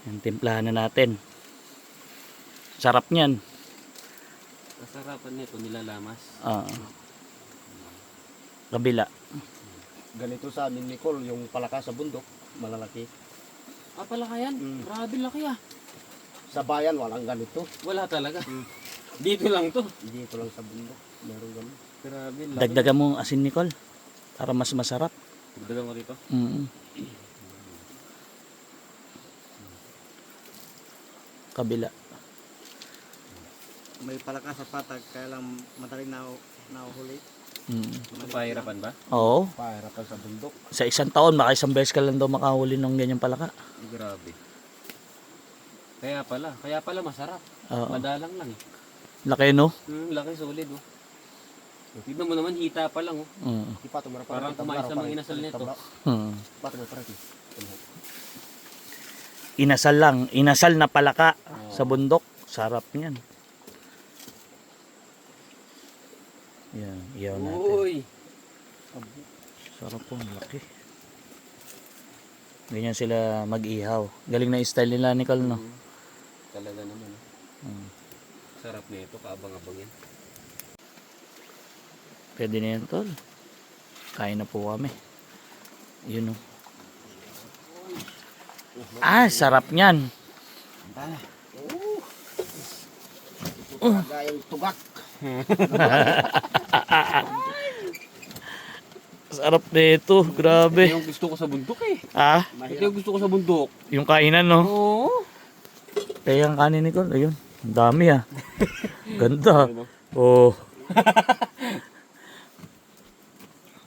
Yung timplahan na natin. Sarap niyan. Kasarapan nito nilalamas. Kabila. Ganito sa amin, Nicole, yung palaka sa bundok, malalaki. Ah, palaka yan? Grabe laki ah. Sa bayan, walang ganito. Wala talaga. Dito lang to. Dito lang sa bundok, meron ganun. Grabe laki. Dagdagan mo ang asin, Nicole. Para mas masarap. Dagdagan mo dito. Kabila. May palaka sa patag, kaya lang madaling nahuhuli. Pahirapan ba? Oo. Pahirapan sa bundok. Sa isang taon, baka isang beses ka lang daw makahuli ng ganyang palaka. Grabe. Kaya pala masarap. Oo. Madalang lang eh. Laki, no? Laki solid oh. Tignan mo naman, hita pa lang oh. Parang kumain sa mga inasal nito. Inasal lang. Inasal na palaka sa bundok. Sarap niyan. Yan, iyaw natin. Uy! Sarap po, laki. Ganyan sila mag-ihaw. Galing na style nila, Nicole, no? Talaga naman. Sarap nito, kaabang-abangin. Pwede na yan, tol. Kain na po kami. Yun, no? Ah, sarap niyan. Gayang tugak. Sarap nito, grabe. Ito yung gusto ko sa bundok eh. Ah, Ito yung gusto ko sa bundok. yung kainan, no? Oo. Kaya ang kanin, Nicole, ayun. Ang dami, ah. Ganda. Oh.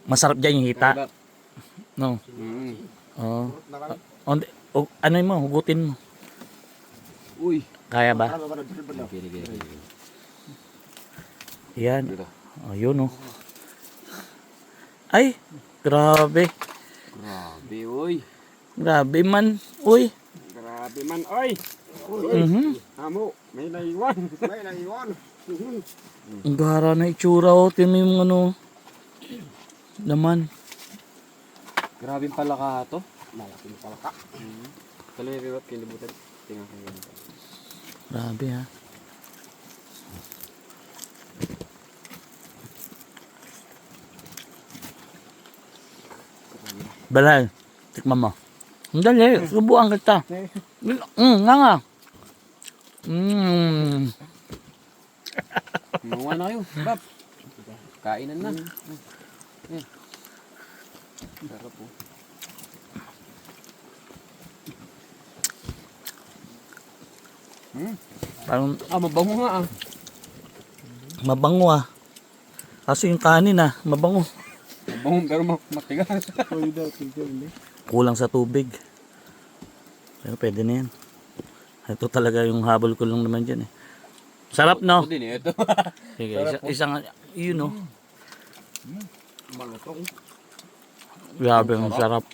Masarap dyan yung hita. No? Oo. Ano mo, hugutin mo. Uy. Kaya ba? Yan. Ayun, oh. Ay, grabe. Grabe, uy. Grabe man. Uy. Grabe man, uy. Amo, may naiwan. May naiwan. Ang gara na itsura, oh. Tingnan mo yung ano. Laman. Grabe pala ka to. Malaking palaka. Talaga yung riwat, kinibutan. Tingnan ko yun. Grabe, ha. Balay, tikman mo. Ang dali, subuan kita. Nga nga. Mga na kayo, bab. Kainan na. Sarap po. Parang Mabango nga ah. mabango, ah. Kaso yung kanin, ah, mabango. Mabango pero matigas. Kulang sa tubig. Pero pwede na yan. Ito talaga yung habol ko lang naman dyan, eh. Sarap, no? Ito din eh, ito. Sige, isang, yun, no? Malutong. Grabe, ang sarap.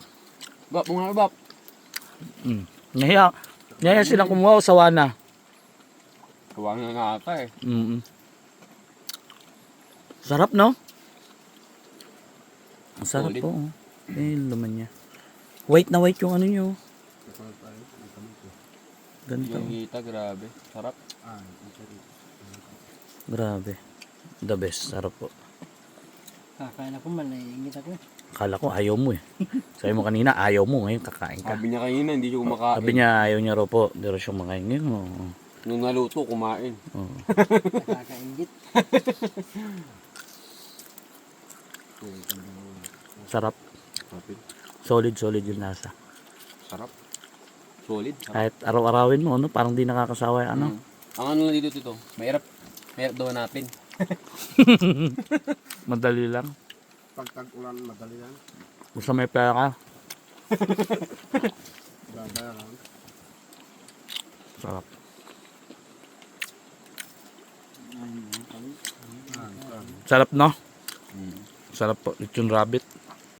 Bab, mga bab. Naya silang kumuha sa wana. Kuwang nga ata eh. Sarap, no? Ang sarap Solid. po. Oh. Eh, laman niya. White na white yung ano nyo. Ganito. Yung hita, grabe. Sarap. Grabe. The best. Sarap po. Kakain ako man, naiingit ako. Akala ko ayaw mo, eh. Sabi mo kanina, ayaw mo. Ngayon kakain ka. Sabi niya kanina, hindi siya kumakain. Sabi niya, ayaw niya raw po. Hindi raw siya kumakain. Ngayon, oh. Nung naluto, kumain. Oh. Nakakaingit. Sarap. Sabi, Solid yung lasa. sarap. Solid. Sarap. Kahit araw-arawin mo, ano, parang di nakakasawa yung ano. Ang ano lang dito, mahirap daw hanapin. Madali lang. Pag tag-ulan, madali yan. Basta may pera ka. Babayaran. Sarap. Sarap, no? Sarap po. Lechon rabbit.